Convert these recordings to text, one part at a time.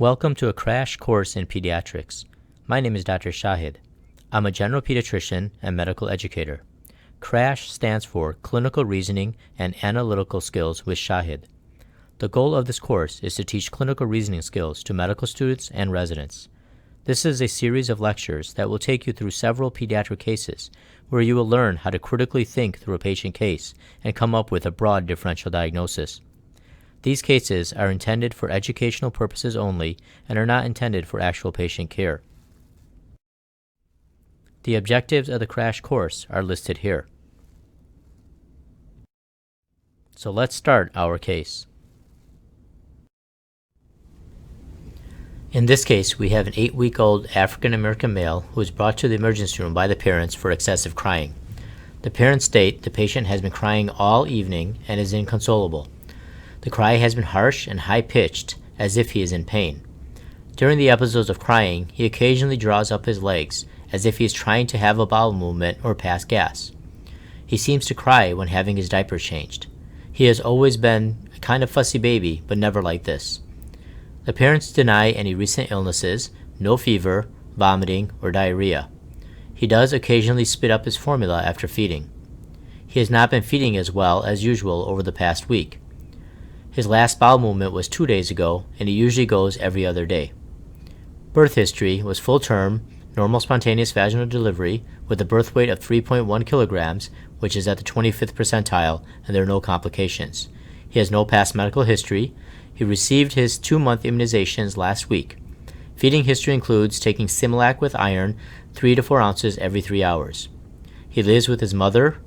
Welcome to a crash course in pediatrics. My name is Dr. Shahid. I'm a general pediatrician and medical educator. CRASH stands for Clinical Reasoning and Analytical Skills with Shahid. The goal of this course is to teach clinical reasoning skills to medical students and residents. This is a series of lectures that will take you through several pediatric cases where you will learn how to critically think through a patient case and come up with a broad differential diagnosis. These cases are intended for educational purposes only and are not intended for actual patient care. The objectives of the CRASH course are listed here. So let's start our case. In this case, we have an 8-week-old African American male who was brought to the emergency room by the parents for excessive crying. The parents state the patient has been crying all evening and is inconsolable. The cry has been harsh and high-pitched, as if he is in pain. During the episodes of crying, he occasionally draws up his legs, as if he is trying to have a bowel movement or pass gas. He seems to cry when having his diapers changed. He has always been a kind of fussy baby, but never like this. The parents deny any recent illnesses, no fever, vomiting, or diarrhea. He does occasionally spit up his formula after feeding. He has not been feeding as well as usual over the past week. His last bowel movement was 2 days ago, and he usually goes every other day. Birth history was full term, normal spontaneous vaginal delivery with a birth weight of 3.1 kilograms, which is at the 25th percentile, and there are no complications. He has no past medical history. He received his 2-month immunizations last week. Feeding history includes taking Similac with iron 3 to 4 ounces every 3 hours. He lives with his mother,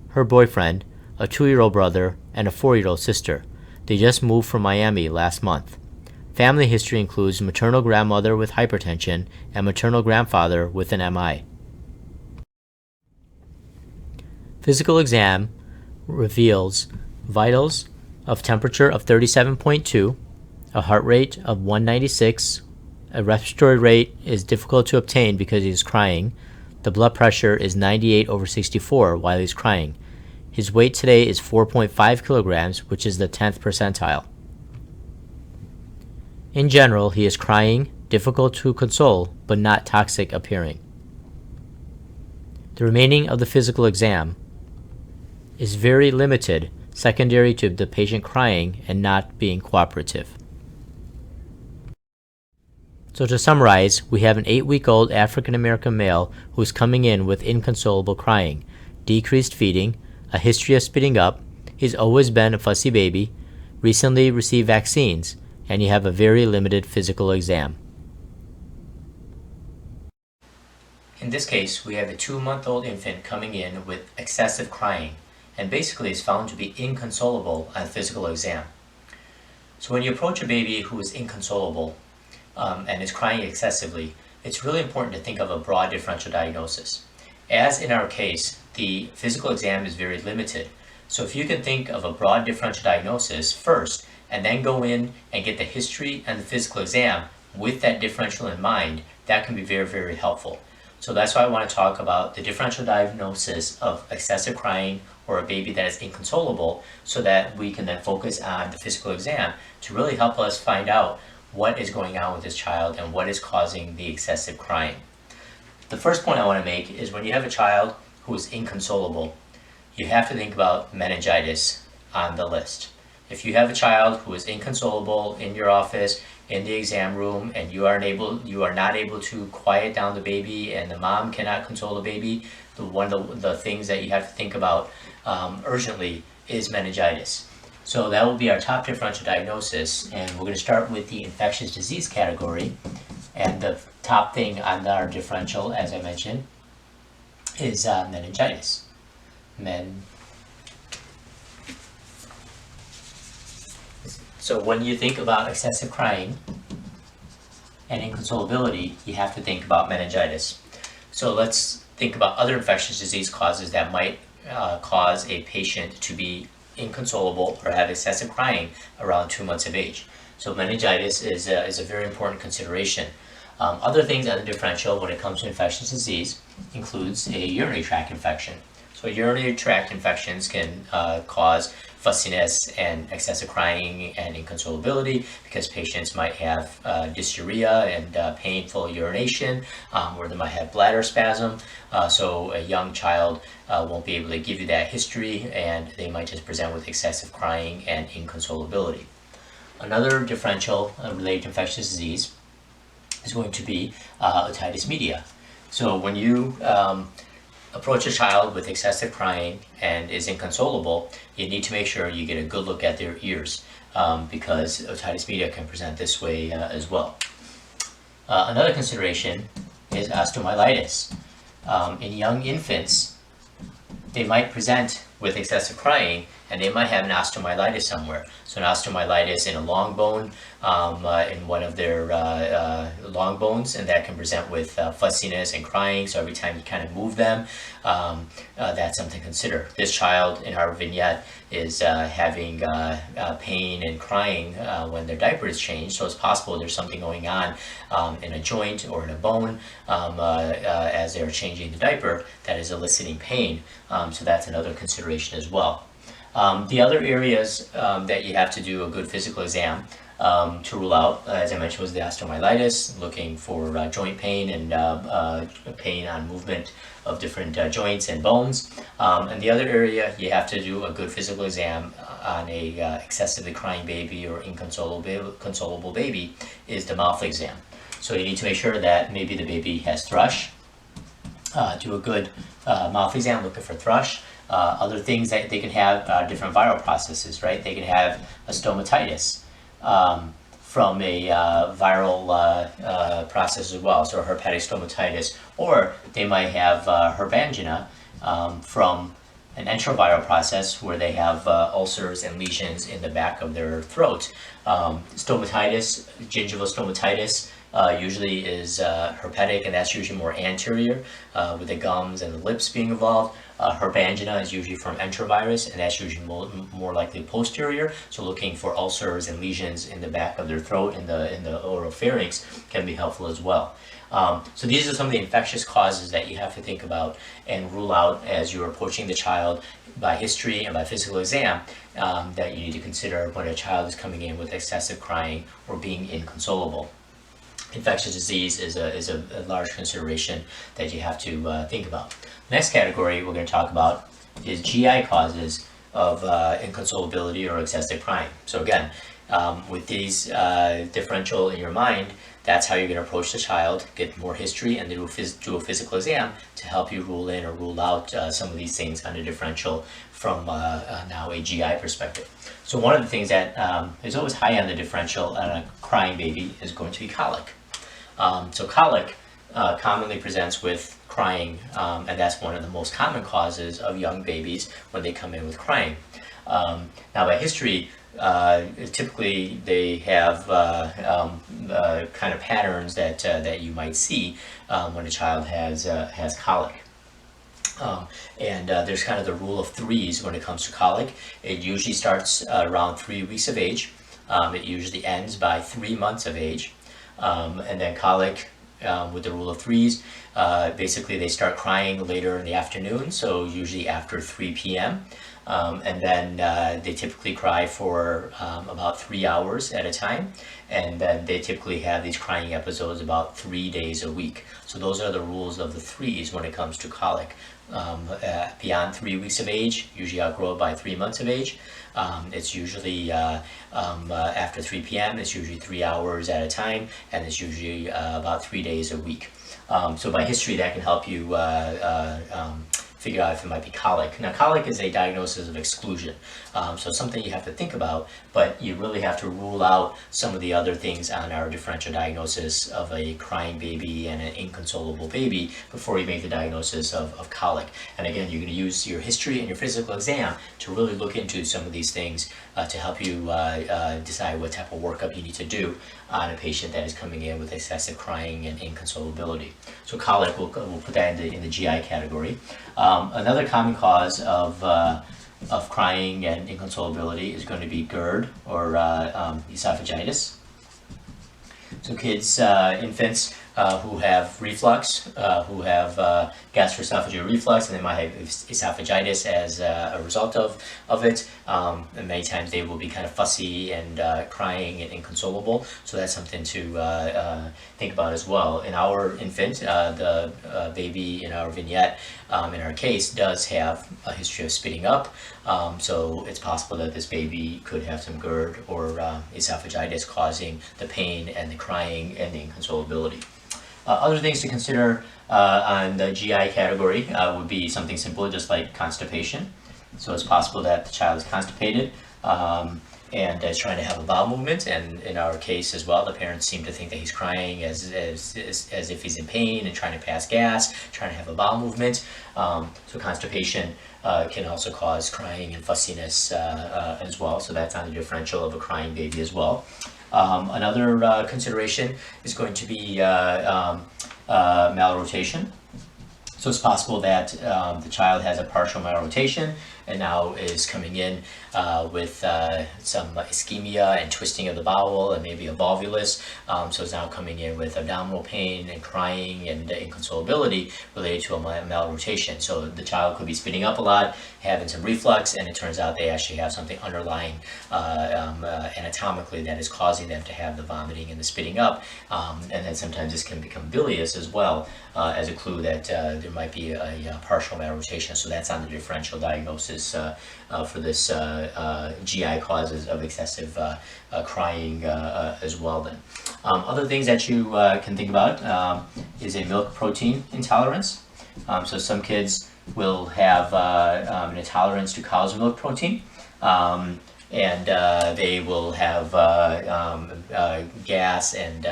her boyfriend, a 2-year-old brother, and a 4-year-old sister. They just moved from Miami last month. Family history includes maternal grandmother with hypertension and maternal grandfather with an MI. Physical exam reveals vitals of temperature of 37.2, a heart rate of 196, a respiratory rate is difficult to obtain because he is crying, the blood pressure is 98/64 while he's crying. His weight today is 4.5 kilograms, which is the 10th percentile. In general, he is crying, difficult to console, but not toxic appearing. The remaining of the physical exam is very limited, secondary to the patient crying and not being cooperative. So to summarize, we have an 8-week-old African American male who is coming in with inconsolable crying, decreased feeding, a history of spitting up, he's always been a fussy baby, recently received vaccines, and you have a very limited physical exam. In this case, we have a 2-month-old infant coming in with excessive crying, and basically is found to be inconsolable on physical exam. So when you approach a baby who is inconsolable and is crying excessively, it's really important to think of a broad differential diagnosis. As in our case, the physical exam is very limited. So if you can think of a broad differential diagnosis first, and then go in and get the history and the physical exam with that differential in mind, that can be very, very helpful. So that's why I want to talk about the differential diagnosis of excessive crying or a baby that is inconsolable, so that we can then focus on the physical exam to really help us find out what is going on with this child and what is causing the excessive crying. The first point I want to make is when you have a child who is inconsolable, you have to think about meningitis on the list. If you have a child who is inconsolable in your office, in the exam room, and you are not able to quiet down the baby, and the mom cannot console the baby, one of the things that you have to think about urgently is meningitis. So that will be our top differential diagnosis, and we're going to start with the infectious disease category. And the top thing on our differential, as I mentioned, is meningitis. So when you think about excessive crying and inconsolability, you have to think about meningitis. So let's think about other infectious disease causes that might cause a patient to be inconsolable or have excessive crying around 2 months of age. So meningitis is a very important consideration. Other things on the differential when it comes to infectious disease includes a urinary tract infection. So So urinary tract infections can cause fussiness and excessive crying and inconsolability because patients might have dysuria and painful urination, or they might have bladder spasm. So a young child won't be able to give you that history, and they might just present with excessive crying and inconsolability. Another differential related to infectious disease is going to be otitis media. So when you approach a child with excessive crying and is inconsolable, you need to make sure you get a good look at their ears, because otitis media can present this way as well. Another consideration is osteomyelitis. In young infants, they might present with excessive crying, and they might have an osteomyelitis somewhere. So an osteomyelitis in a long bone, in one of their long bones, and that can present with fussiness and crying. So every time you kind of move them, that's something to consider. This child in our vignette is having pain and crying when their diaper is changed. So it's possible there's something going on in a joint or in a bone as they're changing the diaper that is eliciting pain. So that's another consideration as well. The other areas that you have to do a good physical exam to rule out, as I mentioned, was the osteomyelitis, looking for joint pain and pain on movement of different joints and bones. And the other area you have to do a good physical exam on a excessively crying baby or inconsolable baby is the mouth exam. So you need to make sure that maybe the baby has thrush. Do a good mouth exam looking for thrush. Other things that they can have are different viral processes, right? They can have a stomatitis from a viral process as well, so a herpetic stomatitis, or they might have herbangina from an enteroviral process where they have ulcers and lesions in the back of their throat. Stomatitis, gingival stomatitis, usually is herpetic, and that's usually more anterior with the gums and the lips being involved. Herbangina is usually from enterovirus, and that's usually more likely posterior. So looking for ulcers and lesions in the back of their throat, in the oropharynx, can be helpful as well. So these are some of the infectious causes that you have to think about and rule out as you're approaching the child by history and by physical exam, that you need to consider when a child is coming in with excessive crying or being inconsolable. Infectious disease is a large consideration that you have to think about. Next category we're going to talk about is GI causes of inconsolability or excessive crying. So again, with these differential in your mind, that's how you're going to approach the child, get more history, and then do a physical exam to help you rule in or rule out some of these things on a differential from now a GI perspective. So one of the things that is always high on the differential on a crying baby is going to be colic. So colic commonly presents with crying, and that's one of the most common causes of young babies when they come in with crying. Now by history, typically they have kind of patterns that you might see when a child has colic. And there's kind of the rule of threes when it comes to colic. It usually starts around 3 weeks of age. It usually ends by 3 months of age. And then colic, with the rule of threes, basically they start crying later in the afternoon, so usually after 3 p.m. And then they typically cry for about 3 hours at a time, and then they typically have these crying episodes about 3 days a week. So those are the rules of the threes when it comes to colic. Beyond 3 weeks of age, usually outgrow by 3 months of age. It's usually after 3 p.m. It's usually 3 hours at a time, and it's usually about 3 days a week. So by history, that can help you figure out if it might be colic. Now, colic is a diagnosis of exclusion, so something you have to think about, but you really have to rule out some of the other things on our differential diagnosis of a crying baby and an inconsolable baby before you make the diagnosis of colic. And again, you're going to use your history and your physical exam to really look into some of these things to help you decide what type of workup you need to do on a patient that is coming in with excessive crying and inconsolability. So colic, we'll put that in the GI category. Another common cause of crying and inconsolability is going to be GERD or esophagitis. So kids, infants who have reflux, who have gastroesophageal reflux, and they might have esophagitis as a result of it. And many times they will be kind of fussy and crying and inconsolable. So that's something to think about as well. In our infant, the baby in our vignette, in our case, does have a history of spitting up. So it's possible that this baby could have some GERD or esophagitis causing the pain and the crying and the inconsolability. Other things to consider on the GI category would be something simple, just like constipation. So it's possible that the child is constipated and is trying to have a bowel movement, and in our case as well, the parents seem to think that he's crying as if he's in pain and trying to pass gas, trying to have a bowel movement. So constipation can also cause crying and fussiness as well, so that's on the differential of a crying baby as well. Another consideration is going to be malrotation. So it's possible that the child has a partial malrotation and now is coming in with some ischemia and twisting of the bowel and maybe a volvulus. So it's now coming in with abdominal pain and crying and inconsolability related to a malrotation. So the child could be spitting up a lot, having some reflux, and it turns out they actually have something underlying anatomically that is causing them to have the vomiting and the spitting up. And then sometimes this can become bilious as well, as a clue that there might be a partial malrotation. So that's on the differential diagnosis for this GI causes of excessive crying as well then. Other things that you can think about is a milk protein intolerance. So some kids will have an intolerance to cow's milk protein. And they will have gas and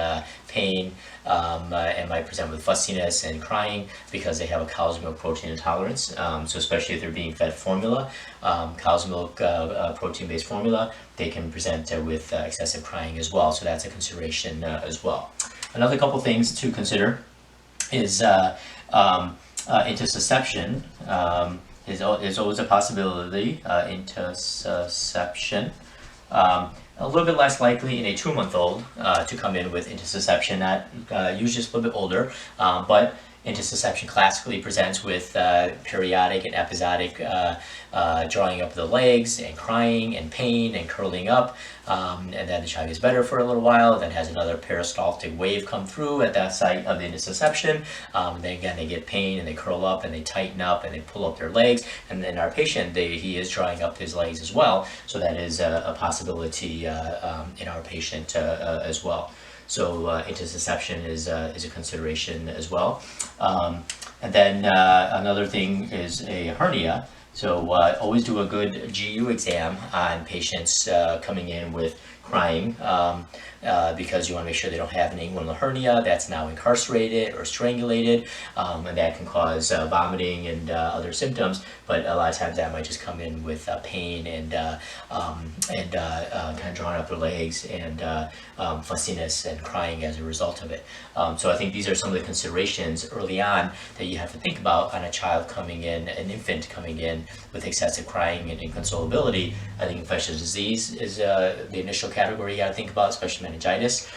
pain and might present with fussiness and crying because they have a cow's milk protein intolerance. So especially if they're being fed formula, cow's milk protein-based formula, they can present with excessive crying as well. So that's a consideration as well. Another couple things to consider is intussusception. There's always a possibility, intussusception. A little bit less likely in a 2-month-old to come in with intussusception, not usually just a little bit older, but intussusception classically presents with periodic and episodic drawing up of the legs and crying and pain and curling up, and then the child gets better for a little while, then has another peristaltic wave come through at that site of the intussusception. Then again they get pain and they curl up and they tighten up and they pull up their legs, and then our patient, he is drawing up his legs as well, so that is a possibility in our patient as well. So intussusception is a consideration as well. And then another thing is a hernia. So always do a good GU exam on patients coming in with crying because you want to make sure they don't have an inguinal hernia that's now incarcerated or strangulated, and that can cause vomiting and other symptoms, but a lot of times that might just come in with pain and kind of drawing up their legs and fussiness and crying as a result of it. So I think these are some of the considerations early on that you have to think about on a child coming in, an infant coming in with excessive crying and inconsolability. I think infectious disease is the initial category you got to think about, especially meningitis,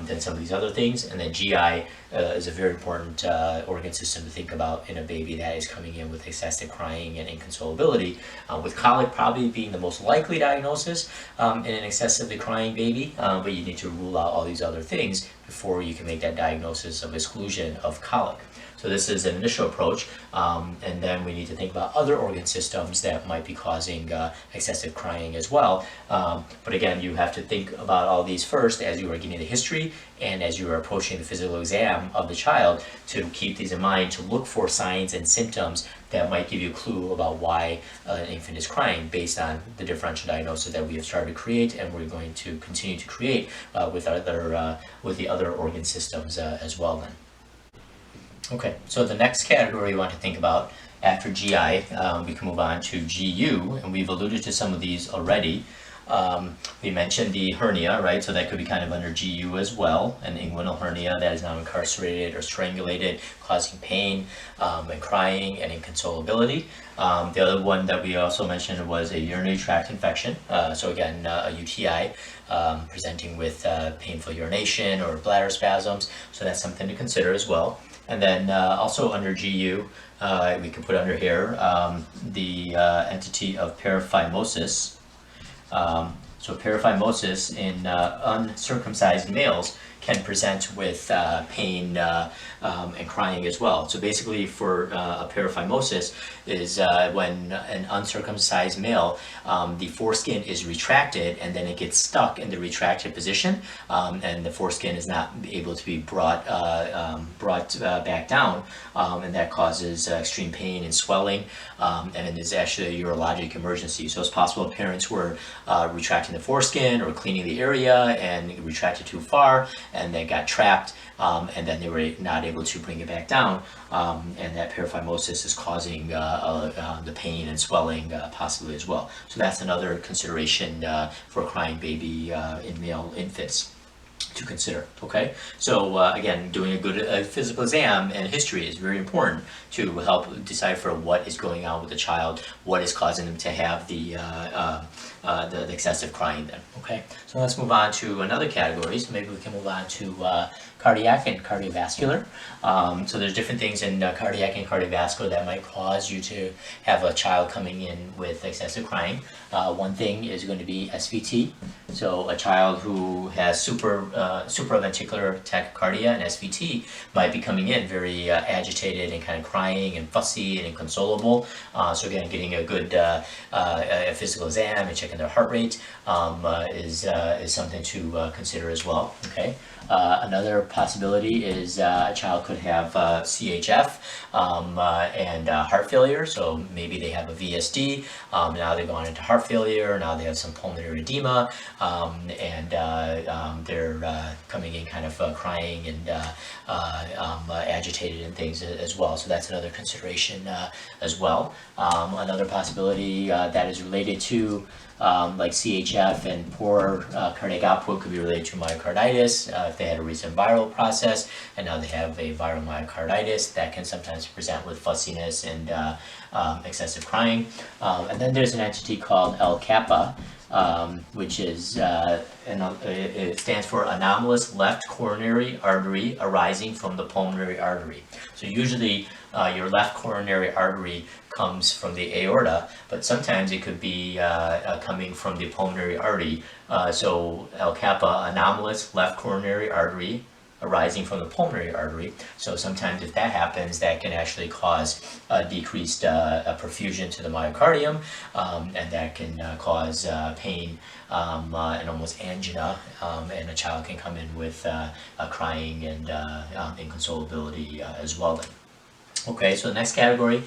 then some of these other things, and then GI is a very important organ system to think about in a baby that is coming in with excessive crying and inconsolability, with colic probably being the most likely diagnosis in an excessively crying baby, but you need to rule out all these other things before you can make that diagnosis of exclusion of colic. So this is an initial approach, and then we need to think about other organ systems that might be causing excessive crying as well. But again, you have to think about all these first as you are getting the history and as you are approaching the physical exam of the child, to keep these in mind, to look for signs and symptoms that might give you a clue about why an infant is crying based on the differential diagnosis that we have started to create and we're going to continue to create with the other organ systems as well then. Okay, so the next category we want to think about after GI, we can move on to GU, and we've alluded to some of these already. We mentioned the hernia, right? So that could be kind of under GU as well, an inguinal hernia that is now incarcerated or strangulated, causing pain and crying and inconsolability. The other one that we also mentioned was a urinary tract infection. So again, a UTI presenting with painful urination or bladder spasms. So that's something to consider as well. And then also under GU, we can put under here the entity of paraphimosis. So paraphimosis in uncircumcised males can present with pain and crying as well. So basically for a paraphimosis is when an uncircumcised male, the foreskin is retracted and then it gets stuck in the retracted position, and the foreskin is not able to be brought back down, and that causes extreme pain and swelling, and it is actually a urologic emergency. So it's possible parents were retracting the foreskin or cleaning the area and retracted too far, and they got trapped, and then they were not able to bring it back down, and that paraphimosis is causing the pain and swelling possibly as well. So that's another consideration for a crying baby in male infants to consider. Okay, so again, doing a good physical exam and history is very important to help decipher what is going on with the child, what is causing them to have the excessive crying then. Okay, so let's move on to another category. So maybe we can move on to cardiac and cardiovascular. So there's different things in cardiac and cardiovascular that might cause you to have a child coming in with excessive crying. One thing is going to be SVT. So a child who has supraventricular tachycardia and SVT might be coming in very agitated and kind of crying and fussy and inconsolable. So again, getting a good a physical exam and checking their heart rate is something to consider as well. Okay. Another possibility is a child could have CHF and heart failure. So maybe they have a VSD, now they've gone into heart failure, now they have some pulmonary edema, and they're coming in kind of crying and agitated and things as well. So that's another consideration as well. Another possibility that is related to like CHF and poor cardiac output could be related to myocarditis. If they had a recent viral process and now they have a viral myocarditis, that can sometimes present with fussiness and excessive crying. And then there's an entity called L-kappa, which is it stands for anomalous left coronary artery arising from the pulmonary artery. So usually your left coronary artery comes from the aorta, but sometimes it could be coming from the pulmonary artery. So L-kappa, anomalous left coronary artery arising from the pulmonary artery. So sometimes if that happens, that can actually cause decreased perfusion to the myocardium, and that can cause pain and almost angina, and a child can come in with crying and inconsolability as well then. Okay, so the next category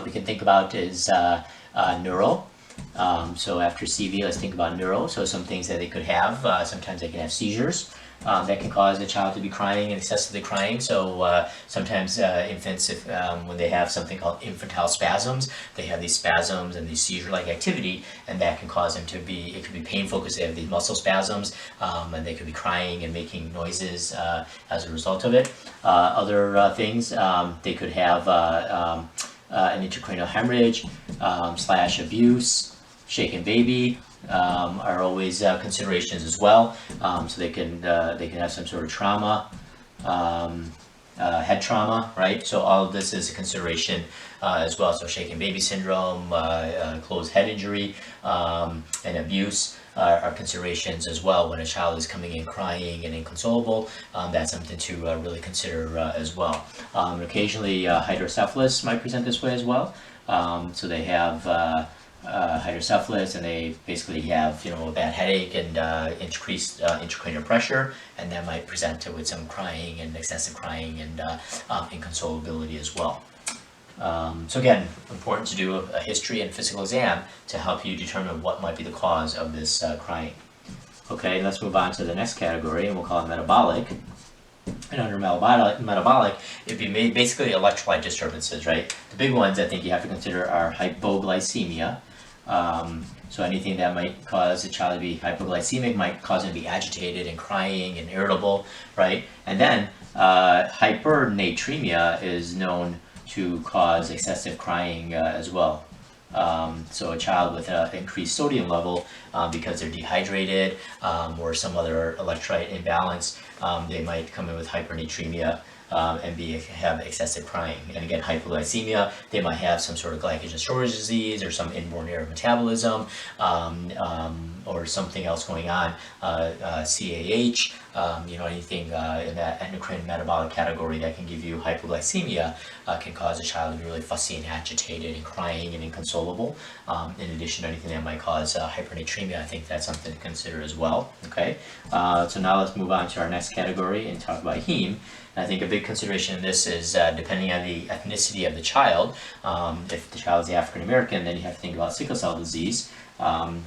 we can think about is neuro. So after CV, let's think about neuro. So some things that they could have, sometimes they can have seizures. That can cause the child to be crying and excessively crying. So sometimes infants, when they have something called infantile spasms, they have these spasms and these seizure-like activity, and that can cause them to be, it could be painful because they have these muscle spasms, and they could be crying and making noises as a result of it. Other things, they could have an intracranial hemorrhage / abuse, shaken baby, are always considerations as well. So they can have some sort of trauma, head trauma, right? So all of this is a consideration as well. So shaken baby syndrome, closed head injury, and abuse are considerations as well. When a child is coming in crying and inconsolable, that's something to really consider as well. Occasionally hydrocephalus might present this way as well. So they have hydrocephalus, and they basically have, you know, a bad headache and increased intracranial pressure, and that might present with some crying and excessive crying and inconsolability as well. So again, important to do a history and physical exam to help you determine what might be the cause of this crying. Okay, let's move on to the next category, and we'll call it metabolic. And under metabolic, it'd be basically electrolyte disturbances, right? The big ones I think you have to consider are hypoglycemia, So anything that might cause a child to be hypoglycemic might cause them to be agitated and crying and irritable, right? And then hypernatremia is known to cause excessive crying as well. So a child with an increased sodium level because they're dehydrated or some other electrolyte imbalance, they might come in with hypernatremia and have excessive crying. And again, hypoglycemia, they might have some sort of glycogen storage disease or some inborn error of metabolism or something else going on, CAH, anything in that endocrine metabolic category that can give you hypoglycemia can cause a child to be really fussy and agitated and crying and inconsolable. In addition to anything that might cause hypernatremia, I think that's something to consider as well. Okay, so now let's move on to our next category and talk about heme. I think a big consideration in this is depending on the ethnicity of the child. If the child is African American, then you have to think about sickle cell disease,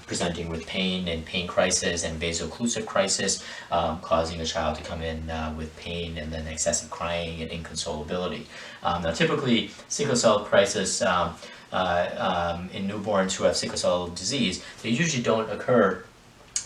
presenting with pain and pain crisis and vaso-occlusive crisis, causing a child to come in with pain and then excessive crying and inconsolability. Now typically sickle cell crisis in newborns who have sickle cell disease, they usually don't occur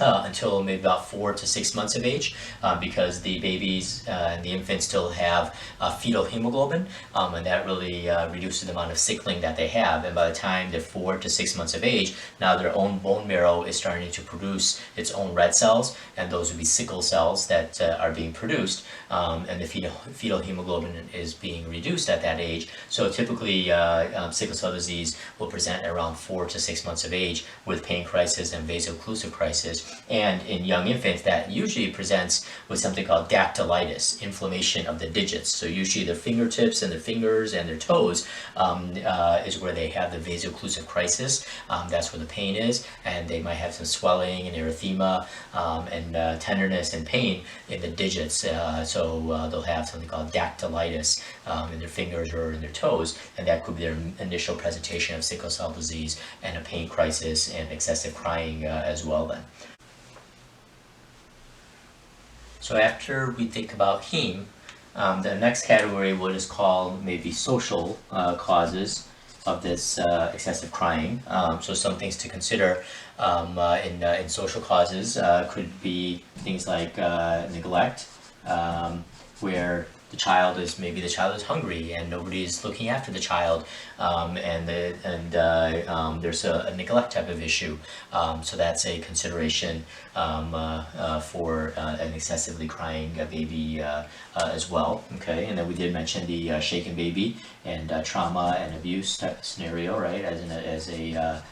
until maybe about 4 to 6 months of age, because the babies and the infants still have fetal hemoglobin, and that really reduces the amount of sickling that they have. And by the time they're 4 to 6 months of age, now their own bone marrow is starting to produce its own red cells, and those would be sickle cells that are being produced, and the fetal hemoglobin is being reduced at that age. So typically sickle cell disease will present around 4 to 6 months of age with pain crisis and vaso-occlusive crisis. And in young infants, that usually presents with something called dactylitis, inflammation of the digits. So usually their fingertips and their fingers and their toes is where they have the vaso-occlusive crisis. That's where the pain is, and they might have some swelling and erythema and tenderness and pain in the digits. So they'll have something called dactylitis in their fingers or in their toes, and that could be their initial presentation of sickle cell disease and a pain crisis and excessive crying as well then. So after we think about heme, the next category we'll just call maybe social causes of this excessive crying. So some things to consider in social causes could be things like neglect, where the child is hungry and nobody's looking after the child, and there's a neglect type of issue. So that's a consideration for an excessively crying baby as well. Okay, and then we did mention the shaken baby and trauma and abuse type scenario, right? As a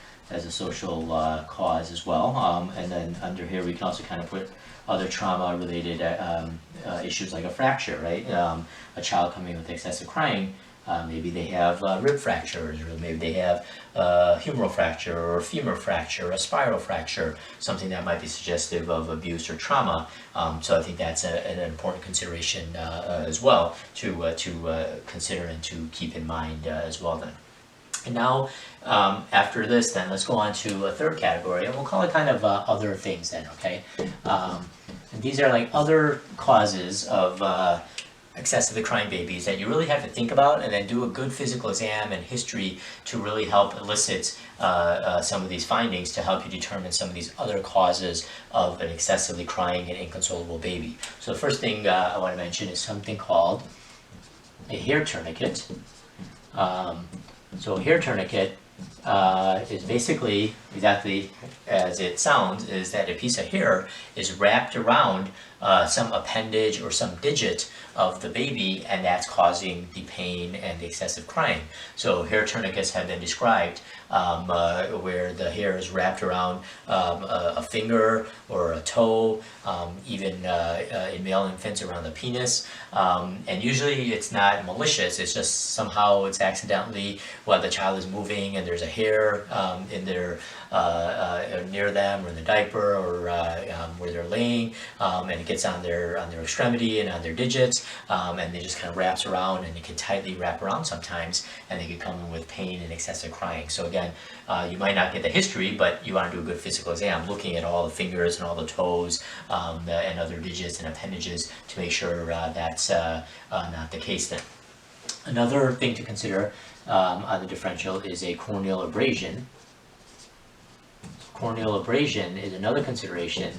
social cause as well. And then under here we can also kind of put other trauma-related issues like a fracture, right? A child coming with excessive crying, maybe they have rib fractures, or maybe they have humeral fracture or femur fracture, a spiral fracture, something that might be suggestive of abuse or trauma. So I think that's an important consideration as well to consider and to keep in mind as well then. And now, after this, then let's go on to a third category, and we'll call it kind of other things then, okay? And these are like other causes of excessively crying babies that you really have to think about, and then do a good physical exam and history to really help elicit some of these findings to help you determine some of these other causes of an excessively crying and inconsolable baby. So the first thing I want to mention is something called a hair tourniquet. So a hair tourniquet is basically exactly as it sounds, is that a piece of hair is wrapped around some appendage or some digit of the baby, and that's causing the pain and the excessive crying. So hair tourniquets have been described where the hair is wrapped around a finger or a toe, even in male infants around the penis, and usually it's not malicious, it's just somehow it's accidentally while the child is moving and there's a hair in their near them or in the diaper or where they're laying, and it gets on their extremity and on their digits, and they just kind of wraps around, and it can tightly wrap around sometimes, and they can come in with pain and excessive crying. So again, you might not get the history, but you want to do a good physical exam, looking at all the fingers and all the toes and other digits and appendages to make sure that's not the case then. Another thing to consider on the differential is a corneal abrasion. Corneal abrasion is another consideration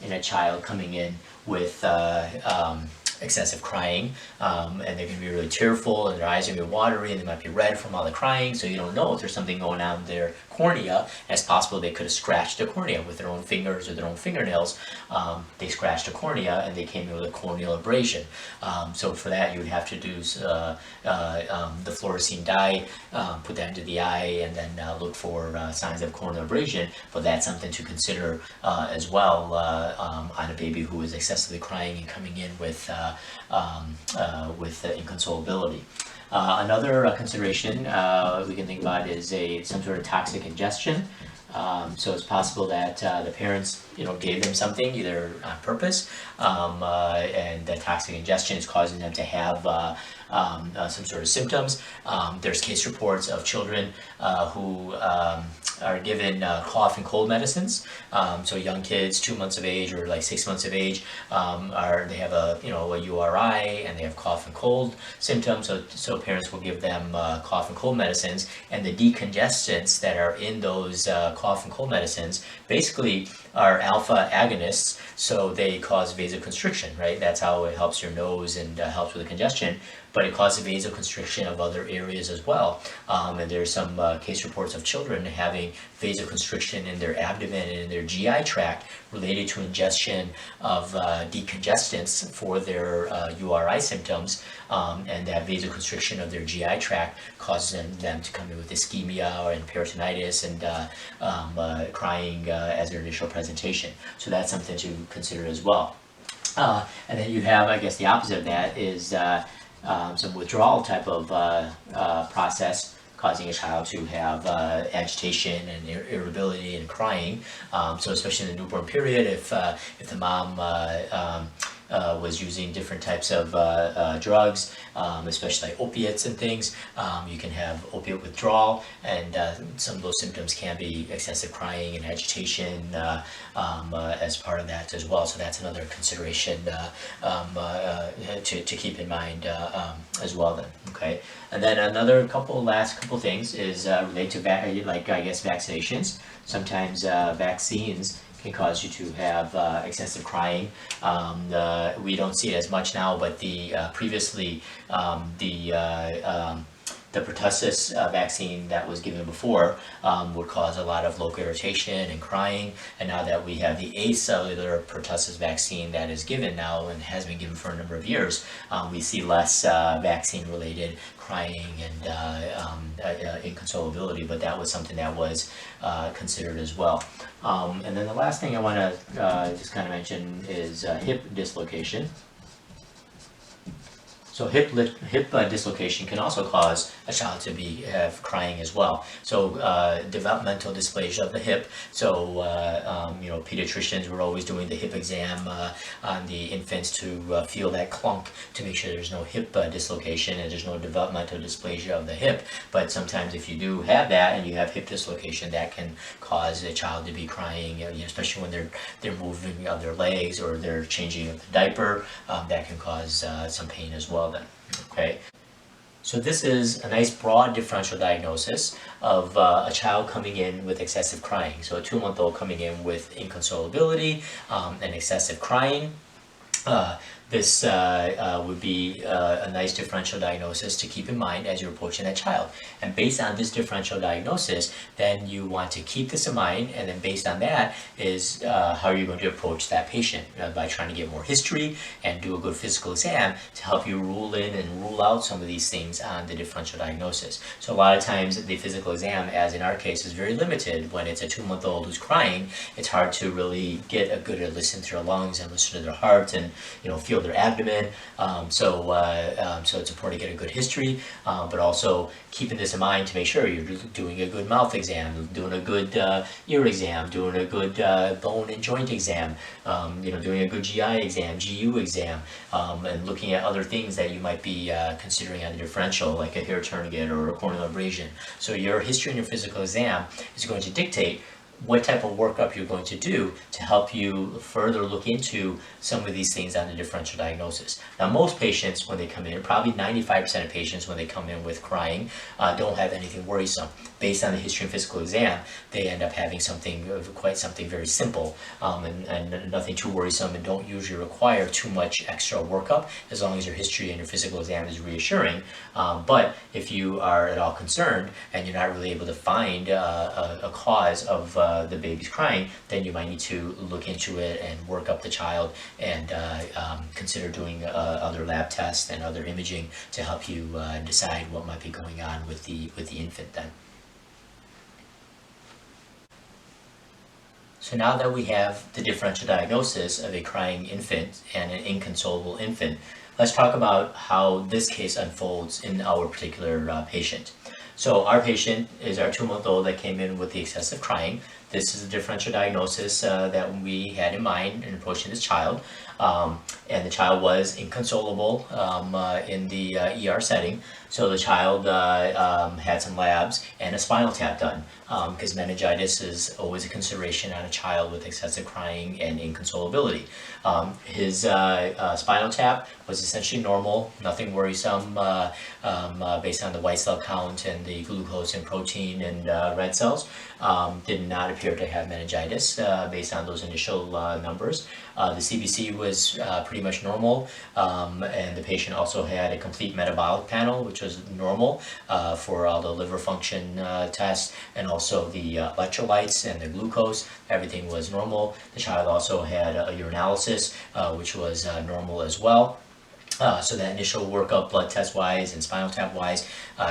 in a child coming in with excessive crying, and they can be really tearful, and their eyes are going to be watery, and they might be red from all the crying, so you don't know if there's something going on in their cornea. And it's possible they could have scratched the cornea with their own fingers or their own fingernails. They scratched the cornea and they came in with a corneal abrasion. So for that you would have to do the fluorescein dye, put that into the eye, and then look for signs of corneal abrasion. But that's something to consider as well on a baby who is excessively crying and coming in with inconsolability. Another consideration we can think about is some sort of toxic ingestion. So it's possible that the parents, gave them something either on purpose, and that toxic ingestion is causing them to have some sort of symptoms. There's case reports of children who are given cough and cold medicines. So young kids, 2 months of age or like 6 months of age, they have a URI and they have cough and cold symptoms. So parents will give them cough and cold medicines, and the decongestants that are in those cough and cold medicines basically are alpha agonists, so they cause vasoconstriction, right? That's how it helps your nose and helps with the congestion, but it causes vasoconstriction of other areas as well. And there's some case reports of children having vasoconstriction in their abdomen and in their GI tract related to ingestion of decongestants for their URI symptoms, and that vasoconstriction of their GI tract causes them to come in with ischemia and peritonitis and crying as their initial presentation. So that's something to consider as well. And then you have, I guess, the opposite of that is some withdrawal type of process, causing a child to have agitation and irritability and crying. So especially in the newborn period, if the mom was using different types of drugs, especially like opiates and things, you can have opiate withdrawal, and some of those symptoms can be excessive crying and agitation as part of that as well. So that's another consideration to keep in mind as well then, okay? And then another last couple things is related to vaccinations. Sometimes vaccines can cause you to have excessive crying. We don't see it as much now, but previously the pertussis vaccine that was given before would cause a lot of local irritation and crying, and now that we have the acellular pertussis vaccine that is given now and has been given for a number of years, we see less vaccine-related crying and inconsolability, but that was something that was considered as well. And then the last thing I want to just kind of mention is hip dislocation. So hip dislocation can also cause a child to have crying as well. So developmental dysplasia of the hip. So pediatricians were always doing the hip exam on the infants to feel that clunk to make sure there's no hip dislocation and there's no developmental dysplasia of the hip. But sometimes if you do have that and you have hip dislocation, that can cause a child to be crying, especially when they're moving their legs or they're changing the diaper. That can cause some pain as well then, okay? So this is a nice broad differential diagnosis of a child coming in with excessive crying. So a 2-month-old coming in with inconsolability and excessive crying. This would be a nice differential diagnosis to keep in mind as you're approaching that child. And based on this differential diagnosis, then you want to keep this in mind, and then based on that is how you're going to approach that patient by trying to get more history and do a good physical exam to help you rule in and rule out some of these things on the differential diagnosis. So a lot of times the physical exam, as in our case, is very limited. When it's a 2-month-old who's crying, it's hard to really get a good listen to their lungs and listen to their heart and feel their abdomen, so it's important to get a good history, but also keeping this in mind to make sure you're doing a good mouth exam, doing a good ear exam, doing a good bone and joint exam, doing a good GI exam, GU exam, and looking at other things that you might be considering on the differential, like a hair tourniquet or a corneal abrasion. So your history and your physical exam is going to dictate what type of workup you're going to do to help you further look into some of these things on the differential diagnosis. Now, most patients, when they come in, probably 95% of patients when they come in with crying, don't have anything worrisome. Based on the history and physical exam, they end up having something very simple, and nothing too worrisome, and don't usually require too much extra workup as long as your history and your physical exam is reassuring. But if you are at all concerned and you're not really able to find a cause of the baby's crying, then you might need to look into it and work up the child and consider doing other lab tests and other imaging to help you decide what might be going on with the infant then. So now that we have the differential diagnosis of a crying infant and an inconsolable infant, let's talk about how this case unfolds in our particular patient. So our patient is our 2-month-old that came in with the excessive crying. This is a differential diagnosis that we had in mind in approaching this child. And the child was inconsolable in the ER setting. So the child had some labs and a spinal tap done, because meningitis is always a consideration on a child with excessive crying and inconsolability. His spinal tap was essentially normal, nothing worrisome, based on the white cell count and the glucose and protein and red cells. Did not appear to have meningitis based on those initial numbers. The CBC was pretty much normal, and the patient also had a complete metabolic panel, which was normal for all the liver function tests, and also the electrolytes and the glucose. Everything was normal. The child also had a urinalysis, which was normal as well. So that initial workup, blood test wise and spinal tap wise,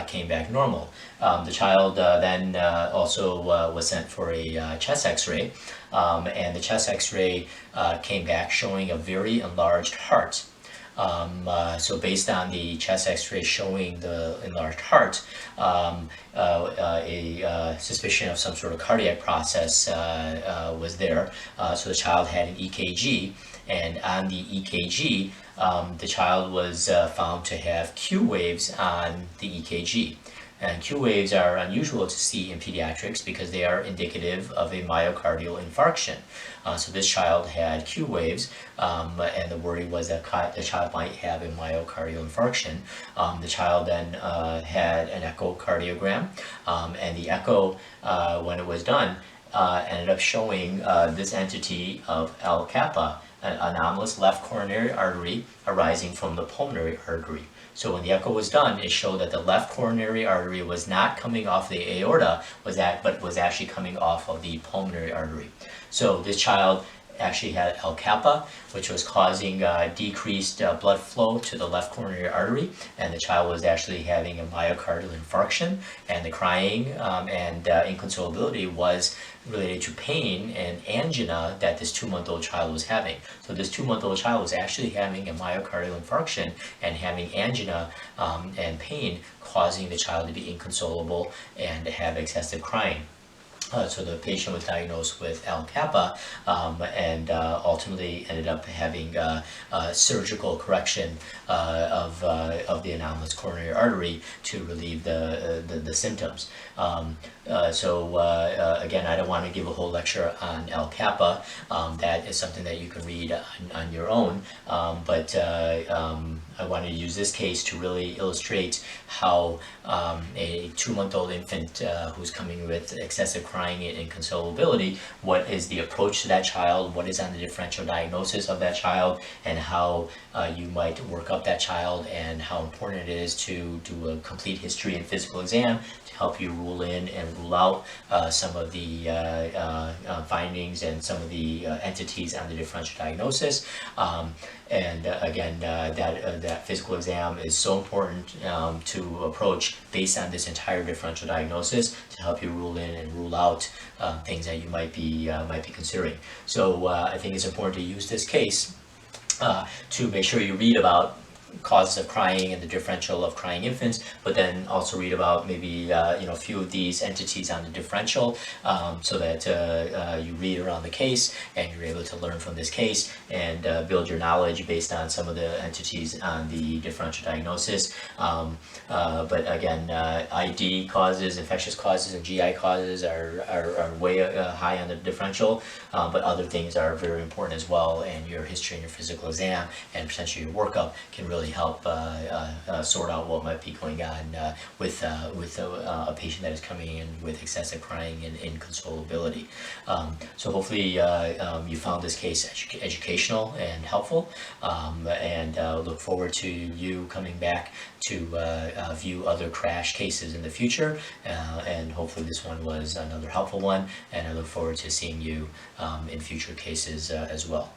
came back normal. The child then also was sent for a chest x-ray, and the chest x-ray came back showing a very enlarged heart. So based on the chest x-ray showing the enlarged heart, a suspicion of some sort of cardiac process was there. So the child had an EKG, and on the EKG, the child was found to have Q waves on the EKG. And Q waves are unusual to see in pediatrics because they are indicative of a myocardial infarction. So this child had Q waves, and the worry was that the child might have a myocardial infarction. The child then had an echocardiogram, and the echo, when it was done, ended up showing this entity of L kappa, an anomalous left coronary artery arising from the pulmonary artery. So when the echo was done, it showed that the left coronary artery was not coming off the aorta, but was actually coming off of the pulmonary artery. So this child actually had L kappa, which was causing decreased blood flow to the left coronary artery, and the child was actually having a myocardial infarction, and the crying and inconsolability was related to pain and angina that this 2-month-old child was having. So this 2-month-old child was actually having a myocardial infarction and having angina and pain, causing the child to be inconsolable and to have excessive crying. So the patient was diagnosed with L kappa, and ultimately ended up having surgical correction of the anomalous coronary artery to relieve the symptoms. Again, I don't want to give a whole lecture on L kappa. That is something that you can read on your own, but I wanted to use this case to really illustrate how a 2-month-old infant who's coming with excessive crying and inconsolability, what is the approach to that child, what is on the differential diagnosis of that child, and how you might work up that child, and how important it is to do a complete history and physical exam to help you rule in and rule out some of the findings and some of the entities on the differential diagnosis. Again, that physical exam is so important to approach based on this entire differential diagnosis to help you rule in and rule out things that you might be considering. So I think it's important to use this case to make sure you read about causes of crying and the differential of crying infants, but then also read about maybe a few of these entities on the differential, so that you read around the case and you're able to learn from this case and build your knowledge based on some of the entities on the differential diagnosis. But again, ID causes, infectious causes, and GI causes are way high on the differential, but other things are very important as well, and your history and your physical exam and potentially your workup can really help sort out what might be going on with a patient that is coming in with excessive crying and inconsolability. So hopefully you found this case educational and helpful, and look forward to you coming back to view other CRASH cases in the future, and hopefully this one was another helpful one, and I look forward to seeing you in future cases as well.